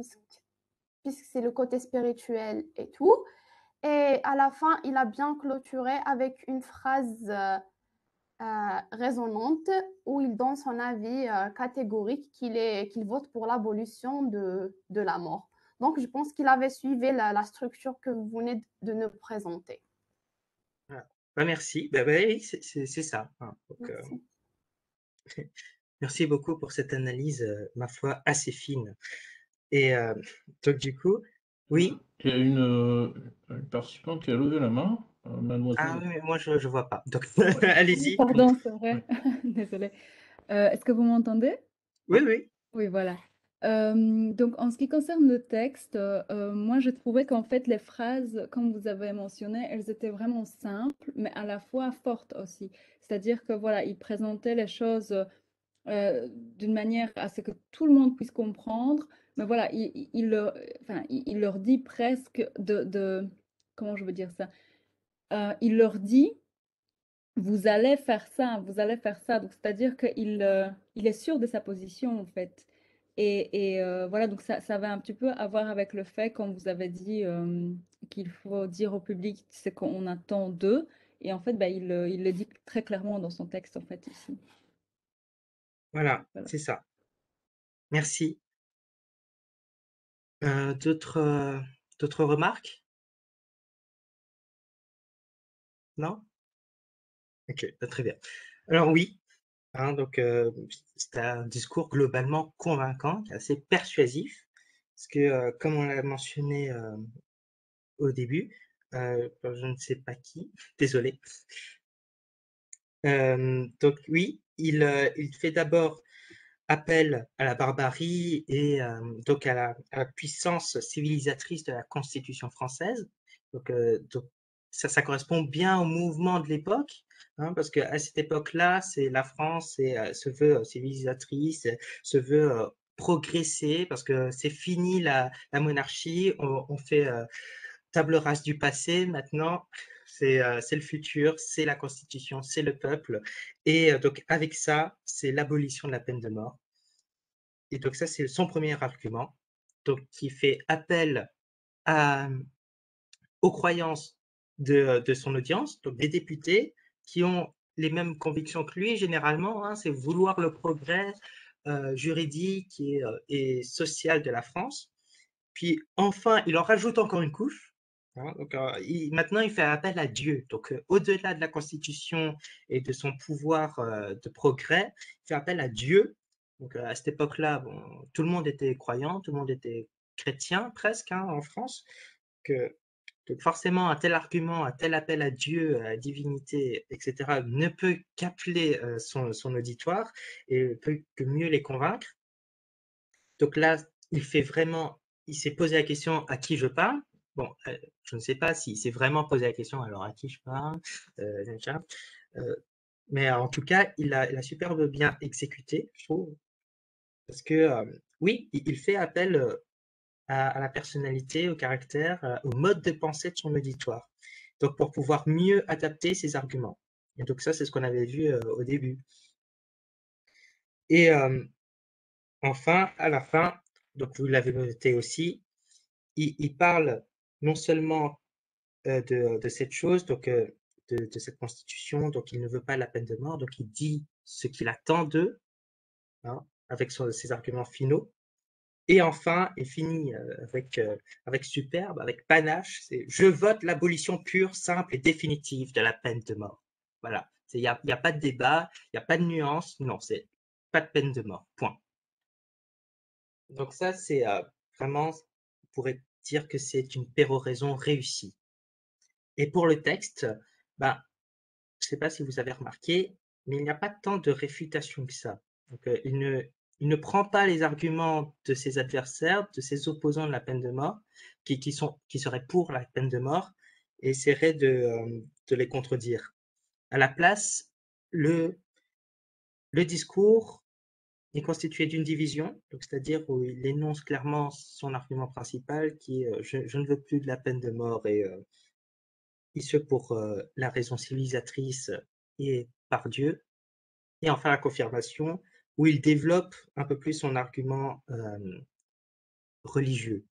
puisque c'est le côté spirituel et tout. Et à la fin, il a bien clôturé avec une phrase résonante où il donne son avis catégorique qu'il vote pour l'abolition de la mort. Donc, je pense qu'il avait suivi la structure que vous venez de nous présenter. Voilà. Bah, merci. Bah, oui, c'est ça, hein. Donc, Merci. merci beaucoup pour cette analyse, ma foi, assez fine. Et donc du coup, oui. Il y a une participante qui a levé la main, Ah mademoiselle. oui, mais moi je vois pas. Donc Ouais. allez-y. Pardon, c'est vrai. Ouais. Désolée. Est-ce que vous m'entendez? Oui, oui. Oui, voilà. Donc, en ce qui concerne le texte, moi, je trouvais qu'en fait, les phrases, comme vous avez mentionné, elles étaient vraiment simples, mais à la fois fortes aussi. C'est-à-dire que, voilà, il présentait les choses d'une manière à ce que tout le monde puisse comprendre, mais voilà, il leur dit presque comment je veux dire ça? Il leur dit vous allez faire ça, vous allez faire ça. Donc, c'est-à-dire il est sûr de sa position, en fait. Et voilà, donc ça va un petit peu à voir avec le fait, comme vous avez dit, qu'il faut dire au public ce qu'on attend d'eux. Et en fait, bah, il le dit très clairement dans son texte, en fait, ici. Voilà, Voilà. c'est ça. Merci. D'autres remarques? Non? Ok, très bien. Alors oui, hein, donc c'est un discours globalement convaincant, assez persuasif, parce que comme on l'a mentionné au début, je ne sais pas qui, désolé. Donc oui, il fait d'abord appel à la barbarie et donc à la puissance civilisatrice de la Constitution française. Donc ça correspond bien au mouvement de l'époque, hein, parce qu'à cette époque-là, c'est la France se veut civilisatrice, se veut progresser, parce que c'est fini la monarchie, on fait table rase du passé maintenant. C'est le futur, c'est la Constitution, c'est le peuple. Et donc avec ça, c'est l'abolition de la peine de mort. Et donc ça, c'est son premier argument. Donc qui fait appel aux croyances de son audience, donc des députés qui ont les mêmes convictions que lui généralement, hein, c'est vouloir le progrès juridique et social de la France. Puis enfin, il en rajoute encore une couche. Hein, donc, maintenant, il fait appel à Dieu. Donc, au-delà de la Constitution et de son pouvoir de progrès, il fait appel à Dieu. Donc, à cette époque-là, bon, tout le monde était croyant, tout le monde était chrétien presque, hein, en France. Donc forcément, un tel argument, un tel appel à Dieu, à la divinité, etc., ne peut qu'appeler son auditoire et peut que mieux les convaincre. Donc là, il s'est posé la question à qui je parle. Bon, je ne sais pas s'il s'est vraiment posé la question, alors à qui je parle, mais en tout cas, il a super bien exécuté, je trouve, parce que oui, il fait appel à la personnalité, au caractère, au mode de pensée de son auditoire. Donc pour pouvoir mieux adapter ses arguments. Et donc ça, c'est ce qu'on avait vu au début. Et enfin, à la fin, donc vous l'avez noté aussi, il parle non seulement de cette chose, donc de cette constitution, donc il ne veut pas la peine de mort, donc il dit ce qu'il attend d'eux, hein, avec ses arguments finaux. Et enfin, il finit avec superbe, avec panache, c'est « Je vote l'abolition pure, simple et définitive de la peine de mort ». Voilà, il n'y a pas de débat, il n'y a pas de nuance, non, c'est pas de peine de mort, point. Donc ça, c'est vraiment, on pourrait dire que c'est une péroraison réussie. Et pour le texte, ben, je ne sais pas si vous avez remarqué, mais il n'y a pas tant de réfutation que ça. Donc, il ne prend pas les arguments de ses adversaires, de ses opposants de la peine de mort, qui seraient pour la peine de mort, et essaierait de les contredire. À la place, le discours est constitué d'une division, c'est-à-dire où il énonce clairement son argument principal, qui est je ne veux plus de la peine de mort, et ce pour la raison civilisatrice et par Dieu. Et enfin la confirmation, où il développe un peu plus son argument religieux.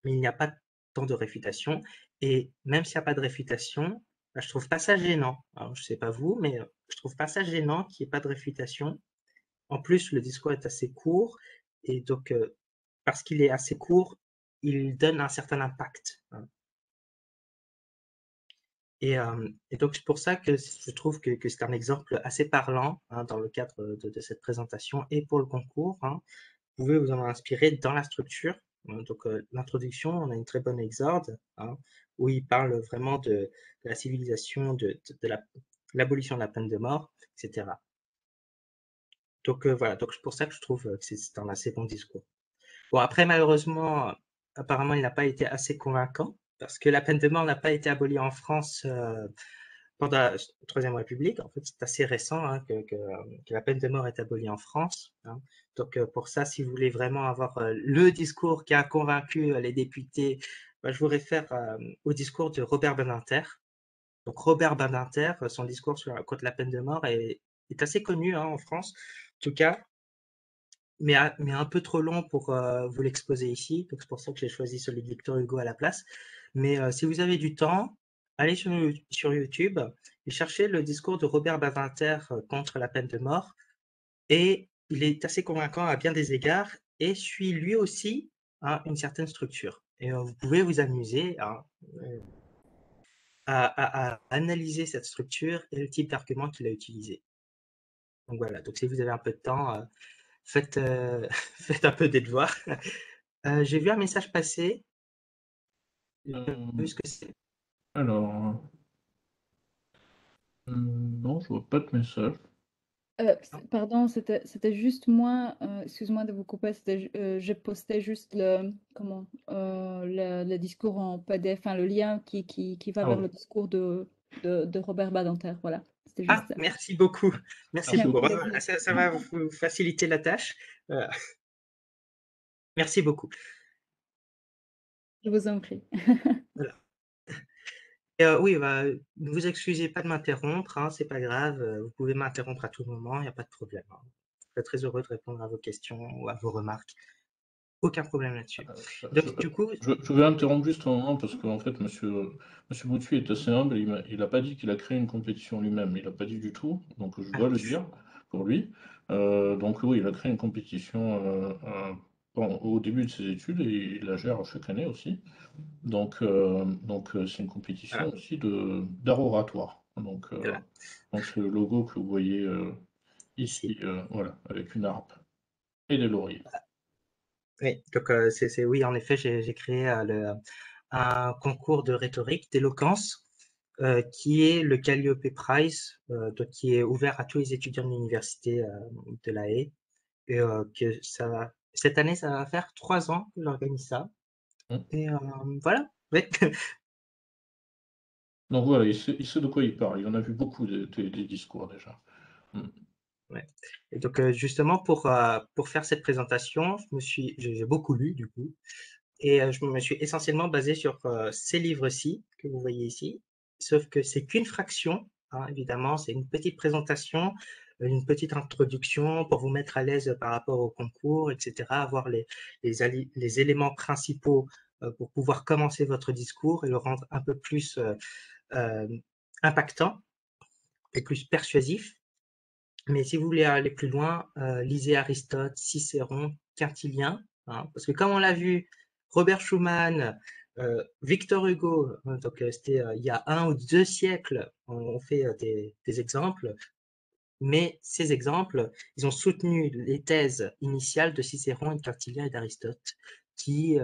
Mais il n'y a pas tant de réfutation, et même s'il n'y a pas de réfutation, je trouve pas ça gênant. Alors, je ne sais pas vous, mais je trouve pas ça gênant qu'il n'y ait pas de réfutation. En plus, le discours est assez court, et donc, parce qu'il est assez court, il donne un certain impact. Hein. Et donc c'est pour ça que je trouve que c'est un exemple assez parlant, hein, dans le cadre de cette présentation et pour le concours. Hein. Vous pouvez vous en inspirer dans la structure. Hein. Donc l'introduction, on a une très bonne exorde, hein, où il parle vraiment de la civilisation, de l'abolition de la peine de mort, etc. Donc voilà, donc c'est pour ça que je trouve que c'est un assez bon discours. Bon, après, malheureusement, apparemment, il n'a pas été assez convaincant, parce que la peine de mort n'a pas été abolie en France pendant la Troisième République. En fait, c'est assez récent, hein, que la peine de mort est abolie en France. Hein. Donc, pour ça, si vous voulez vraiment avoir le discours qui a convaincu les députés, bah, je vous réfère au discours de Robert Badinter. Donc, Robert Badinter, son discours contre la peine de mort est assez connu, hein, en France, en tout cas, mais un peu trop long pour vous l'exposer ici. Donc, c'est pour ça que j'ai choisi celui de Victor Hugo à la place. Mais si vous avez du temps, allez sur YouTube et cherchez le discours de Robert Badinter contre la peine de mort. Et il est assez convaincant à bien des égards et suit lui aussi, hein, une certaine structure. Et vous pouvez vous amuser, hein, à analyser cette structure et le type d'argument qu'il a utilisé. Donc voilà, donc si vous avez un peu de temps, faites, faites un peu des devoirs. J'ai vu un message passer. J'ai vu ce que c'est. Alors, non, je vois pas de message. Pardon, c'était juste moi, excuse-moi de vous couper, je postais juste le discours en PDF, enfin le lien qui va Ah vers oui, le discours de Robert Badinter, voilà, c'était Ah, juste ça. merci beaucoup. Merci merci Avec beaucoup. beaucoup. Voilà, plaisir. ça va vous faciliter la tâche. Voilà. Merci beaucoup. Je vous en prie. Voilà. Et, oui, bah, ne vous excusez pas de m'interrompre, hein, c'est pas grave. Vous pouvez m'interrompre à tout moment, il n'y a pas de problème, hein. Je serai très heureux de répondre à vos questions ou à vos remarques. Aucun problème là-dessus. Je, Donc, du coup, je vais interrompre juste un moment parce qu'en fait, monsieur Bouttu est assez humble. Il a pas dit qu'il a créé une compétition lui-même. Il n'a pas dit du tout. Donc, je dois le dire pour lui. Donc, oui, il a créé une compétition au début de ses études et il la gère chaque année aussi. Donc, c'est une compétition voilà, aussi d'art oratoire. voilà, Donc, c'est le logo que vous voyez ici. ici, voilà, avec une harpe et des lauriers. Oui, donc oui, en effet, j'ai créé un concours de rhétorique, d'éloquence, qui est le Calliope Prize, donc qui est ouvert à tous les étudiants de l'université de La Haye. Et cette année, ça va faire 3 ans que j'organise ça. Hum. Et voilà. Oui. Donc voilà, il sait de quoi il parle. Il en a vu beaucoup des discours déjà. Mm. Ouais. Et donc justement pour faire cette présentation, j'ai beaucoup lu du coup, et je me suis essentiellement basé sur ces livres-ci que vous voyez ici, sauf que c'est qu'une fraction, hein, évidemment, c'est une petite présentation, une petite introduction pour vous mettre à l'aise par rapport au concours, etc., avoir les éléments principaux pour pouvoir commencer votre discours et le rendre un peu plus euh, impactant et plus persuasif. Mais si vous voulez aller plus loin, lisez Aristote, Cicéron, Quintilien, hein, parce que comme on l'a vu, Robert Schuman, Victor Hugo, donc c'était il y a 1 ou 2 siècles, on fait des exemples, mais ces exemples, ils ont soutenu les thèses initiales de Cicéron et de Quintilien et d'Aristote, qui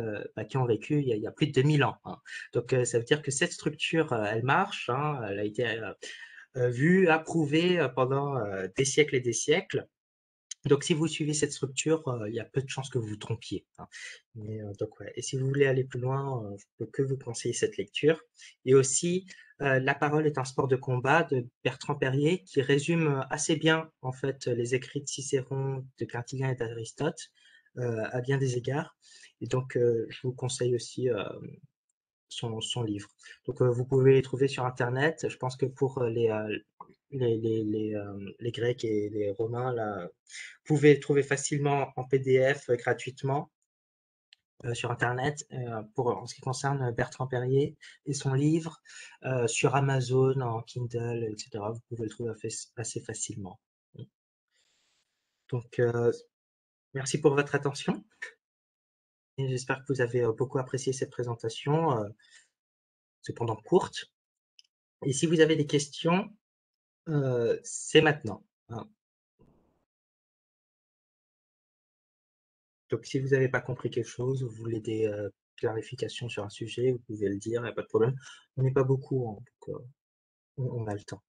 ont vécu il y a plus de 2000 ans, hein. Donc ça veut dire que cette structure, elle marche, hein, elle a été vue, approuvée pendant des siècles et des siècles. Donc, si vous suivez cette structure, il y a peu de chances que vous vous trompiez, hein. Mais, donc, ouais. Et si vous voulez aller plus loin, je peux que vous conseiller cette lecture. Et aussi, La parole est un sport de combat de Bertrand Perrier, qui résume assez bien, en fait, les écrits de Cicéron, de Quintilien et d'Aristote, à bien des égards. Et donc, je vous conseille aussi son livre. Donc, vous pouvez les trouver sur Internet. Je pense que pour les Grecs et les Romains, là, vous pouvez le trouver facilement en PDF gratuitement sur Internet. En ce qui concerne Bertrand Perrier et son livre, sur Amazon, en Kindle, etc., vous pouvez le trouver assez facilement. Donc, merci pour votre attention et j'espère que vous avez beaucoup apprécié cette présentation, cependant courte. Et si vous avez des questions, c'est maintenant, hein. Donc, si vous n'avez pas compris quelque chose, ou vous voulez des clarifications sur un sujet, vous pouvez le dire, il n'y a pas de problème. On n'est pas beaucoup, hein, donc on a le temps.